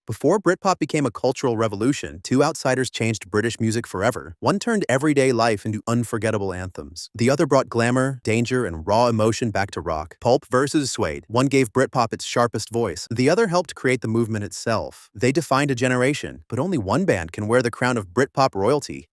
Before Britpop became a cultural revolution, two outsiders changed British music forever. One turned everyday life into unforgettable anthems. The other brought glamour, danger, and raw emotion back to rock. Pulp vs. Suede. One gave Britpop its sharpest voice. The other helped create the movement itself. They defined a generation, but only one band can wear the crown of Britpop royalty.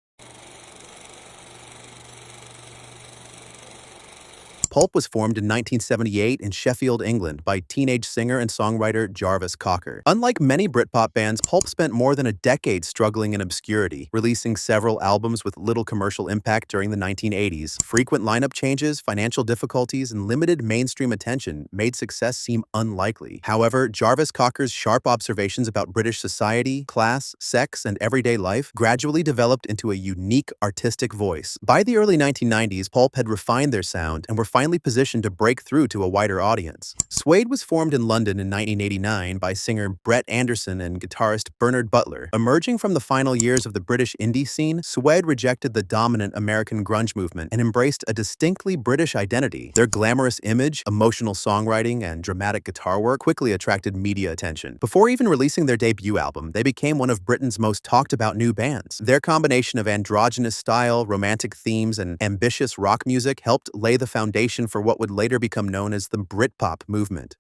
Pulp was formed in 1978 in Sheffield, England by teenage singer and songwriter Jarvis Cocker. Unlike many Britpop bands, Pulp spent more than a decade struggling in obscurity, releasing several albums with little commercial impact during the 1980s. Frequent lineup changes, financial difficulties, and limited mainstream attention made success seem unlikely. However, Jarvis Cocker's sharp observations about British society, class, sex, and everyday life gradually developed into a unique artistic voice. By the early 1990s, Pulp had refined their sound and were finally positioned to break through to a wider audience. Suede was formed in London in 1989 by singer Brett Anderson and guitarist Bernard Butler. Emerging from the final years of the British indie scene, Suede rejected the dominant American grunge movement and embraced a distinctly British identity. Their glamorous image, emotional songwriting, and dramatic guitar work quickly attracted media attention. Before even releasing their debut album, they became one of Britain's most talked-about new bands. Their combination of androgynous style, romantic themes, and ambitious rock music helped lay the foundation for what would later become known as the Britpop movement.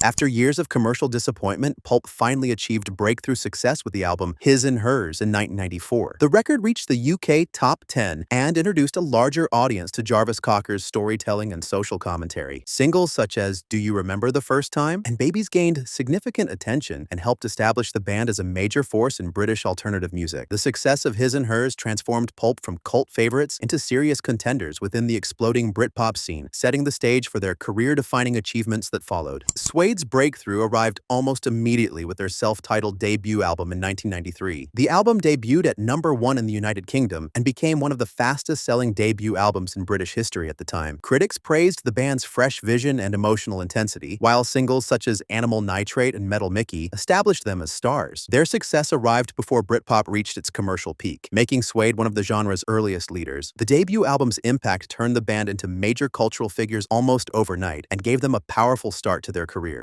After years of commercial disappointment, Pulp finally achieved breakthrough success with the album His and Hers in 1994. The record reached the UK top 10 and introduced a larger audience to Jarvis Cocker's storytelling and social commentary. Singles such as Do You Remember the First Time and Babies gained significant attention and helped establish the band as a major force in British alternative music. The success of His and Hers transformed Pulp from cult favorites into serious contenders within the exploding Britpop scene, setting the stage for their career-defining achievements that followed. Suede's breakthrough arrived almost immediately with their self-titled debut album in 1993. The album debuted at #1 in the United Kingdom and became one of the fastest-selling debut albums in British history at the time. Critics praised the band's fresh vision and emotional intensity, while singles such as Animal Nitrate and Metal Mickey established them as stars. Their success arrived before Britpop reached its commercial peak, making Suede one of the genre's earliest leaders. The debut album's impact turned the band into major cultural figures almost overnight and gave them a powerful start to their career.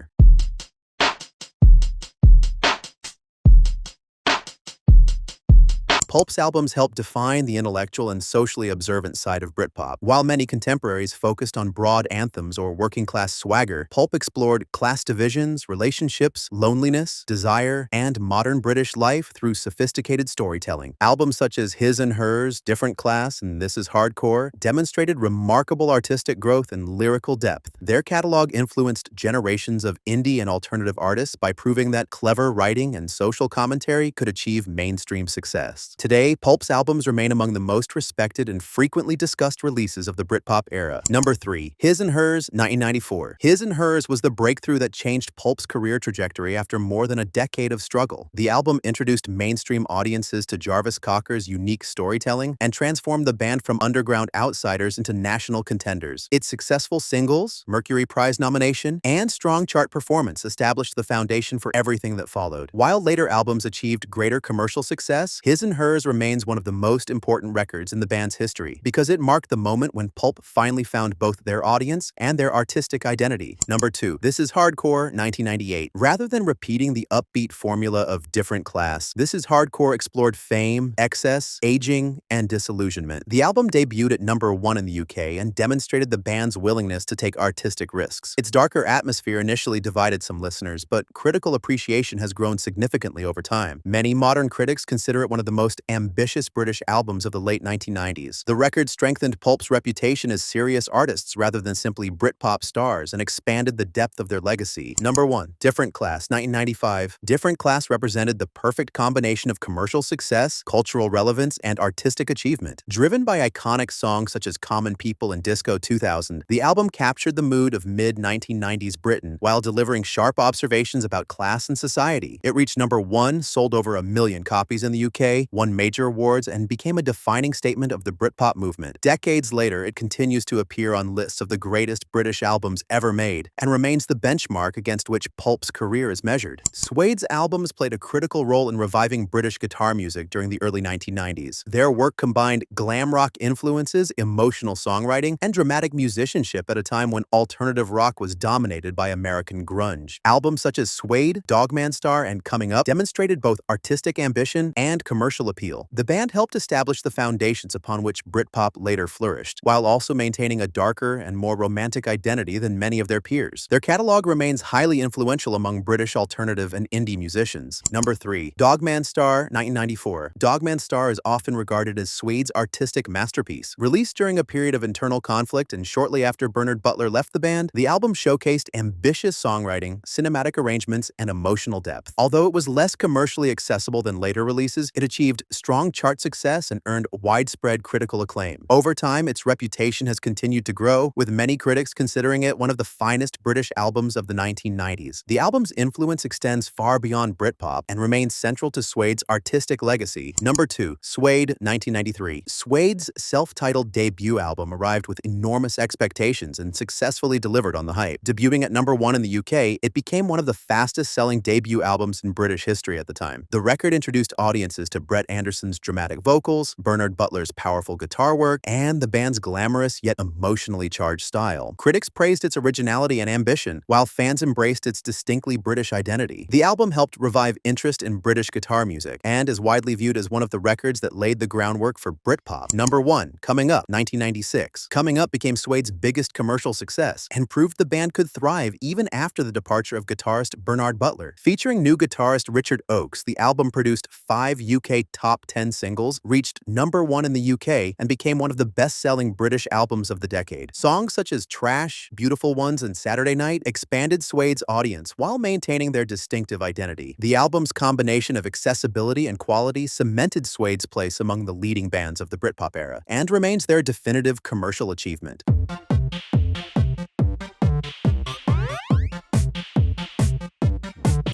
Pulp's albums helped define the intellectual and socially observant side of Britpop. While many contemporaries focused on broad anthems or working-class swagger, Pulp explored class divisions, relationships, loneliness, desire, and modern British life through sophisticated storytelling. Albums such as His and Hers, Different Class, and This Is Hardcore demonstrated remarkable artistic growth and lyrical depth. Their catalog influenced generations of indie and alternative artists by proving that clever writing and social commentary could achieve mainstream success. Today, Pulp's albums remain among the most respected and frequently discussed releases of the Britpop era. Number 3. His and Hers, 1994. His and Hers was the breakthrough that changed Pulp's career trajectory after more than a decade of struggle. The album introduced mainstream audiences to Jarvis Cocker's unique storytelling and transformed the band from underground outsiders into national contenders. Its successful singles, Mercury Prize nomination, and strong chart performance established the foundation for everything that followed. While later albums achieved greater commercial success, His and Hers remains one of the most important records in the band's history because it marked the moment when Pulp finally found both their audience and their artistic identity. Number 2. This Is Hardcore, 1998. Rather than repeating the upbeat formula of Different Class, This Is Hardcore explored fame, excess, aging, and disillusionment. The album debuted at #1 in the UK and demonstrated the band's willingness to take artistic risks. Its darker atmosphere initially divided some listeners, but critical appreciation has grown significantly over time. Many modern critics consider it one of the most ambitious British albums of the late 1990s. The record strengthened Pulp's reputation as serious artists rather than simply Britpop stars and expanded the depth of their legacy. Number 1. Different Class, 1995. Different Class represented the perfect combination of commercial success, cultural relevance, and artistic achievement. Driven by iconic songs such as Common People and Disco 2000, the album captured the mood of mid-1990s Britain while delivering sharp observations about class and society. It reached #1, sold over 1 million copies in the UK, won won major awards and became a defining statement of the Britpop movement. Decades later, it continues to appear on lists of the greatest British albums ever made and remains the benchmark against which Pulp's career is measured. Suede's albums played a critical role in reviving British guitar music during the early 1990s. Their work combined glam rock influences, emotional songwriting, and dramatic musicianship at a time when alternative rock was dominated by American grunge. Albums such as Suede, Dogman Star, and Coming Up demonstrated both artistic ambition and commercial appeal. The band helped establish the foundations upon which Britpop later flourished, while also maintaining a darker and more romantic identity than many of their peers. Their catalog remains highly influential among British alternative and indie musicians. Number 3. Dogman Star, 1994. Dogman Star is often regarded as Suede's artistic masterpiece. Released during a period of internal conflict and shortly after Bernard Butler left the band, the album showcased ambitious songwriting, cinematic arrangements, and emotional depth. Although it was less commercially accessible than later releases, it achieved strong chart success and earned widespread critical acclaim. Over time, its reputation has continued to grow, with many critics considering it one of the finest British albums of the 1990s. The album's influence extends far beyond Britpop and remains central to Suede's artistic legacy. Number 2. Suede, 1993. Suede's self-titled debut album arrived with enormous expectations and successfully delivered on the hype. Debuting at number 1 in the UK, it became one of the fastest-selling debut albums in British history at the time. The record introduced audiences to Brett Anderson's dramatic vocals, Bernard Butler's powerful guitar work, and the band's glamorous yet emotionally charged style. Critics praised its originality and ambition, while fans embraced its distinctly British identity. The album helped revive interest in British guitar music and is widely viewed as one of the records that laid the groundwork for Britpop. Number 1. Coming Up, 1996. Coming Up became Suede's biggest commercial success and proved the band could thrive even after the departure of guitarist Bernard Butler. Featuring new guitarist Richard Oakes, the album produced 5 UK top 10 singles, reached number 1 in the UK, and became one of the best-selling British albums of the decade. Songs such as Trash, Beautiful Ones, and Saturday Night expanded Suede's audience while maintaining their distinctive identity. The album's combination of accessibility and quality cemented Suede's place among the leading bands of the Britpop era and remains their definitive commercial achievement.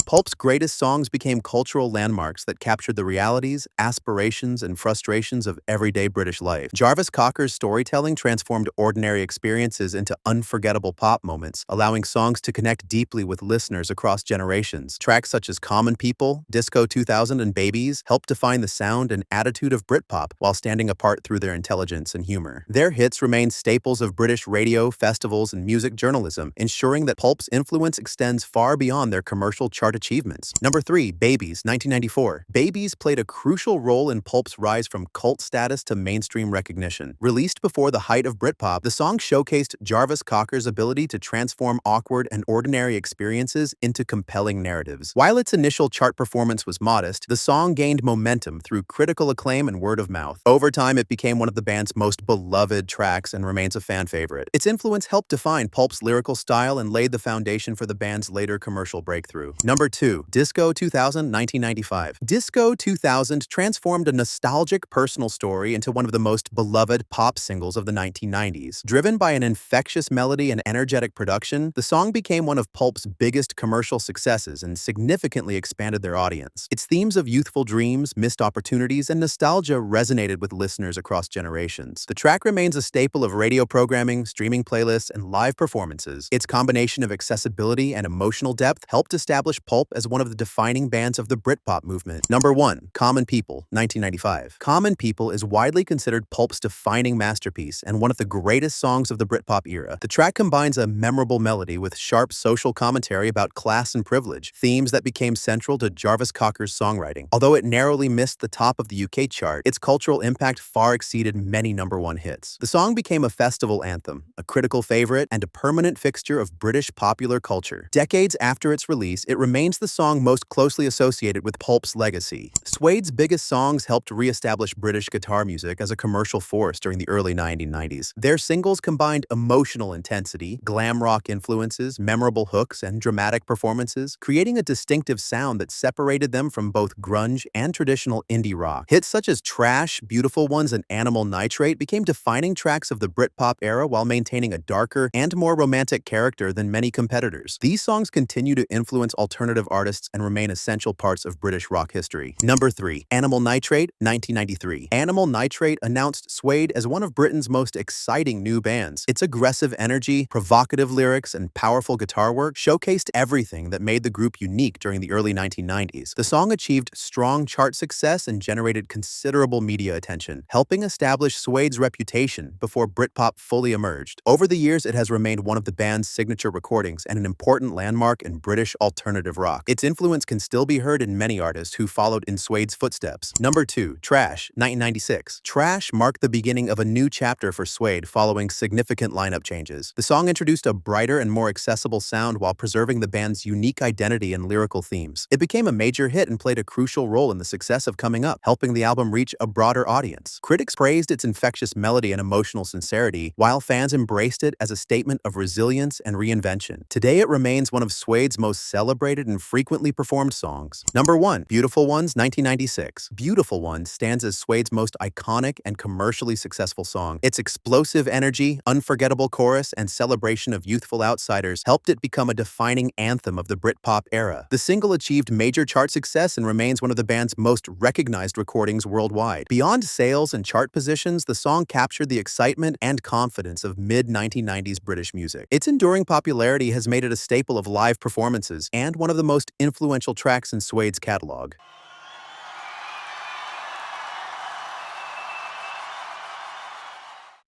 Pulp's greatest songs became cultural landmarks that captured the realities, aspirations, and frustrations of everyday British life. Jarvis Cocker's storytelling transformed ordinary experiences into unforgettable pop moments, allowing songs to connect deeply with listeners across generations. Tracks such as Common People, Disco 2000, and Babies helped define the sound and attitude of Britpop while standing apart through their intelligence and humor. Their hits remain staples of British radio, festivals, and music journalism, ensuring that Pulp's influence extends far beyond their commercial chart achievements. Number 3. Babies, 1994. Babies played a crucial role in Pulp's rise from cult status to mainstream recognition. Released before the height of Britpop, the song showcased Jarvis Cocker's ability to transform awkward and ordinary experiences into compelling narratives. While its initial chart performance was modest, the song gained momentum through critical acclaim and word of mouth. Over time, it became one of the band's most beloved tracks and remains a fan favorite. Its influence helped define Pulp's lyrical style and laid the foundation for the band's later commercial breakthrough. Number 2. Disco 2000, 1995. Disco 2000 transformed a nostalgic personal story into one of the most beloved pop singles of the 1990s. Driven by an infectious melody and energetic production, the song became one of Pulp's biggest commercial successes and significantly expanded their audience. Its themes of youthful dreams, missed opportunities, and nostalgia resonated with listeners across generations. The track remains a staple of radio programming, streaming playlists, and live performances. Its combination of accessibility and emotional depth helped establish Pulp as one of the defining bands of the Britpop movement. Number 1. Common People, 1995. Common People is widely considered Pulp's defining masterpiece and one of the greatest songs of the Britpop era. The track combines a memorable melody with sharp social commentary about class and privilege, themes that became central to Jarvis Cocker's songwriting. Although it narrowly missed the top of the UK chart, its cultural impact far exceeded many number 1 hits. The song became a festival anthem, a critical favorite, and a permanent fixture of British popular culture. Decades after its release, it remains the song most closely associated with Pulp's legacy. Suede's biggest songs helped re-establish British guitar music as a commercial force during the early 1990s. Their singles combined emotional intensity, glam rock influences, memorable hooks, and dramatic performances, creating a distinctive sound that separated them from both grunge and traditional indie rock. Hits such as Trash, Beautiful Ones, and Animal Nitrate became defining tracks of the Britpop era while maintaining a darker and more romantic character than many competitors. These songs continue to influence alternative alternative artists and remain essential parts of British rock history. Number 3. Animal Nitrate, 1993. Animal Nitrate announced Suede as one of Britain's most exciting new bands. Its aggressive energy, provocative lyrics, and powerful guitar work showcased everything that made the group unique during the early 1990s. The song achieved strong chart success and generated considerable media attention, helping establish Suede's reputation before Britpop fully emerged. Over the years, it has remained one of the band's signature recordings and an important landmark in British alternative rock. Its influence can still be heard in many artists who followed in Suede's footsteps. Number 2. Trash, 1996. Trash marked the beginning of a new chapter for Suede following significant lineup changes. The song introduced a brighter and more accessible sound while preserving the band's unique identity and lyrical themes. It became a major hit and played a crucial role in the success of Coming Up, helping the album reach a broader audience. Critics praised its infectious melody and emotional sincerity, while fans embraced it as a statement of resilience and reinvention. Today, it remains one of Suede's most celebrated and frequently performed songs. Number 1. Beautiful Ones, 1996. Beautiful Ones stands as Suede's most iconic and commercially successful song. Its explosive energy, unforgettable chorus, and celebration of youthful outsiders helped it become a defining anthem of the Britpop era. The single achieved major chart success and remains one of the band's most recognized recordings worldwide. Beyond sales and chart positions, the song captured the excitement and confidence of mid-1990s British music. Its enduring popularity has made it a staple of live performances and one of the most influential tracks in Suede's catalog.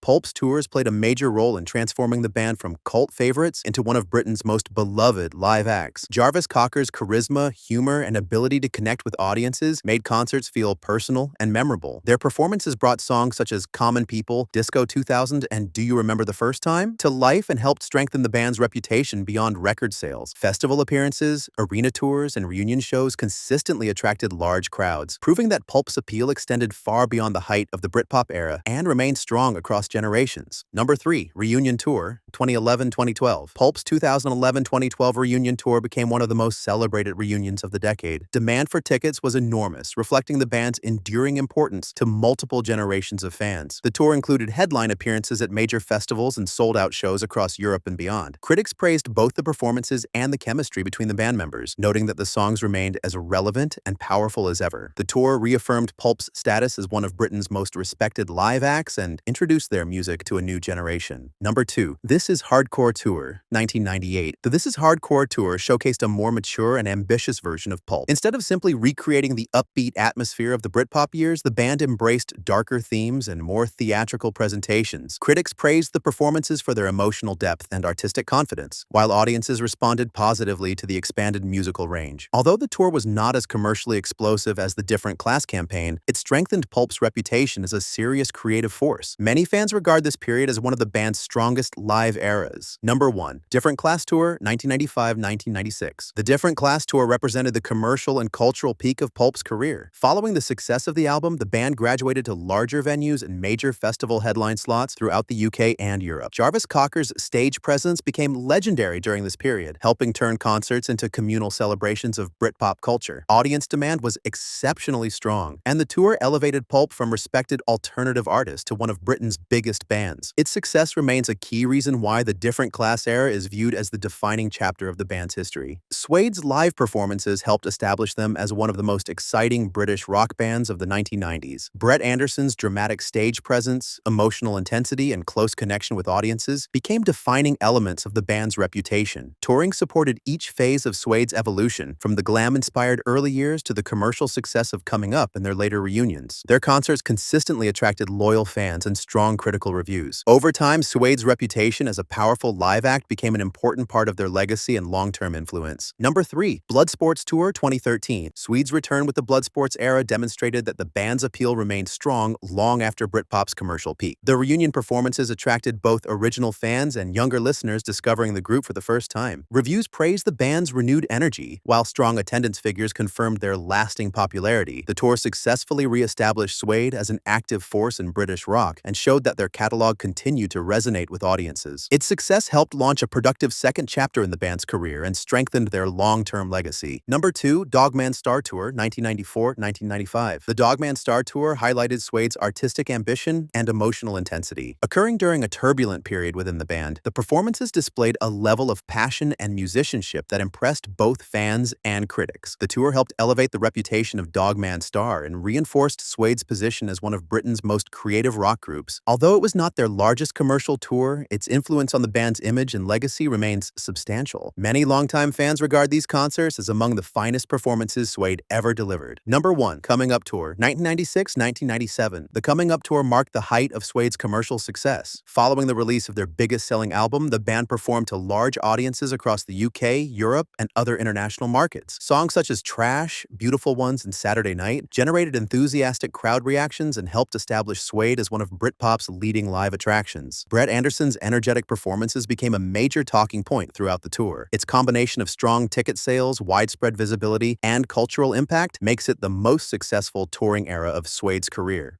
Pulp's tours played a major role in transforming the band from cult favorites into one of Britain's most beloved live acts. Jarvis Cocker's charisma, humor, and ability to connect with audiences made concerts feel personal and memorable. Their performances brought songs such as Common People, Disco 2000, and Do You Remember the First Time to life and helped strengthen the band's reputation beyond record sales. Festival appearances, arena tours, and reunion shows consistently attracted large crowds, proving that Pulp's appeal extended far beyond the height of the Britpop era and remained strong across generations. Number 3. Reunion Tour, 2011-2012. Pulp's 2011-2012 reunion tour became one of the most celebrated reunions of the decade. Demand for tickets was enormous, reflecting the band's enduring importance to multiple generations of fans. The tour included headline appearances at major festivals and sold-out shows across Europe and beyond. Critics praised both the performances and the chemistry between the band members, noting that the songs remained as relevant and powerful as ever. The tour reaffirmed Pulp's status as one of Britain's most respected live acts and introduced their music to a new generation. Number 2. This Is Hardcore Tour, 1998. The This Is Hardcore Tour showcased a more mature and ambitious version of Pulp. Instead of simply recreating the upbeat atmosphere of the Britpop years, the band embraced darker themes and more theatrical presentations. Critics praised the performances for their emotional depth and artistic confidence, while audiences responded positively to the expanded musical range. Although the tour was not as commercially explosive as the Different Class campaign, it strengthened Pulp's reputation as a serious creative force. Many fans regard this period as one of the band's strongest live eras. Number 1. Different Class Tour, 1995-1996. The Different Class Tour represented the commercial and cultural peak of Pulp's career. Following the success of the album, the band graduated to larger venues and major festival headline slots throughout the UK and Europe. Jarvis Cocker's stage presence became legendary during this period, helping turn concerts into communal celebrations of Britpop culture. Audience demand was exceptionally strong, and the tour elevated Pulp from respected alternative artist to one of Britain's biggest bands. Its success remains a key reason why the Different Class era is viewed as the defining chapter of the band's history. Suede's live performances helped establish them as one of the most exciting British rock bands of the 1990s. Brett Anderson's dramatic stage presence, emotional intensity, and close connection with audiences became defining elements of the band's reputation. Touring supported each phase of Suede's evolution, from the glam-inspired early years to the commercial success of Coming Up in their later reunions. Their concerts consistently attracted loyal fans and strong critical reviews. Over time, Suede's reputation as a powerful live act became an important part of their legacy and long-term influence. Number 3. Bloodsports Tour 2013. Suede's return with the Bloodsports era demonstrated that the band's appeal remained strong long after Britpop's commercial peak. The reunion performances attracted both original fans and younger listeners discovering the group for the first time. Reviews praised the band's renewed energy, while strong attendance figures confirmed their lasting popularity. The tour successfully re-established Suede as an active force in British rock and showed that that their catalog continued to resonate with audiences. Its success helped launch a productive second chapter in the band's career and strengthened their long-term legacy. Number 2, Dogman Star Tour, 1994-1995. The Dogman Star Tour highlighted Suede's artistic ambition and emotional intensity. Occurring during a turbulent period within the band, the performances displayed a level of passion and musicianship that impressed both fans and critics. The tour helped elevate the reputation of Dogman Star and reinforced Suede's position as one of Britain's most creative rock groups. Although it was not their largest commercial tour, its influence on the band's image and legacy remains substantial. Many longtime fans regard these concerts as among the finest performances Suede ever delivered. Number 1, Coming Up Tour, 1996-1997. The Coming Up Tour marked the height of Suede's commercial success. Following the release of their biggest-selling album, the band performed to large audiences across the UK, Europe, and other international markets. Songs such as Trash, Beautiful Ones, and Saturday Night generated enthusiastic crowd reactions and helped establish Suede as one of Britpop's leading live attractions. Brett Anderson's energetic performances became a major talking point throughout the tour. Its combination of strong ticket sales, widespread visibility, and cultural impact makes it the most successful touring era of Suede's career.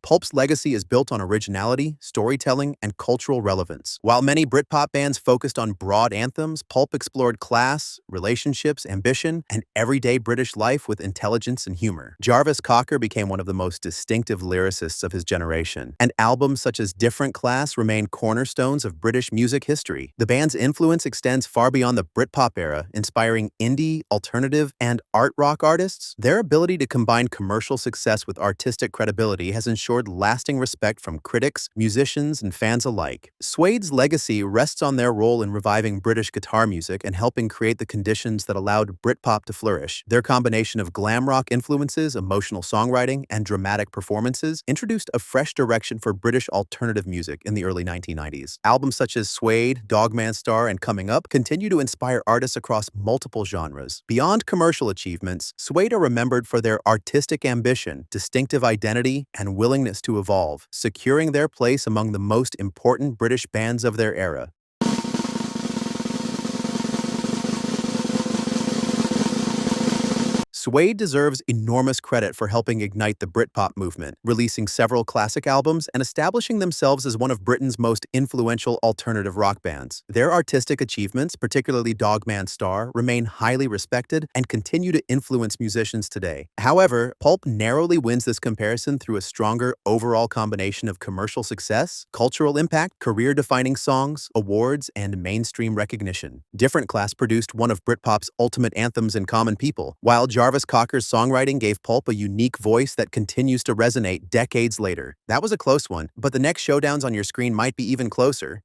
Pulp's legacy is built on originality, storytelling, and cultural relevance. While many Britpop bands focused on broad anthems, Pulp explored class, relationships, ambition, and everyday British life with intelligence and humor. Jarvis Cocker became one of the most distinctive lyricists of his generation, and albums such as Different Class remain cornerstones of British music history. The band's influence extends far beyond the Britpop era, inspiring indie, alternative, and art rock artists. Their ability to combine commercial success with artistic credibility has ensured lasting respect from critics, musicians, and fans alike. Suede's legacy rests on their role in reviving British guitar music and helping create the conditions that allowed Britpop to flourish. Their combination of glam rock influences, emotional songwriting, and dramatic performances introduced a fresh direction for British alternative music in the early 1990s. Albums such as Suede, Dogman Star, and Coming Up continue to inspire artists across multiple genres. Beyond commercial achievements, Suede are remembered for their artistic ambition, distinctive identity, and willingness to evolve, securing their place among the most important British bands of their era. Suede deserves enormous credit for helping ignite the Britpop movement, releasing several classic albums and establishing themselves as one of Britain's most influential alternative rock bands. Their artistic achievements, particularly Dogman Star, remain highly respected and continue to influence musicians today. However, Pulp narrowly wins this comparison through a stronger overall combination of commercial success, cultural impact, career-defining songs, awards, and mainstream recognition. Different Class produced one of Britpop's ultimate anthems in Common People, while Jarvis Cocker's songwriting gave Pulp a unique voice that continues to resonate decades later. That was a close one, but the next showdowns on your screen might be even closer.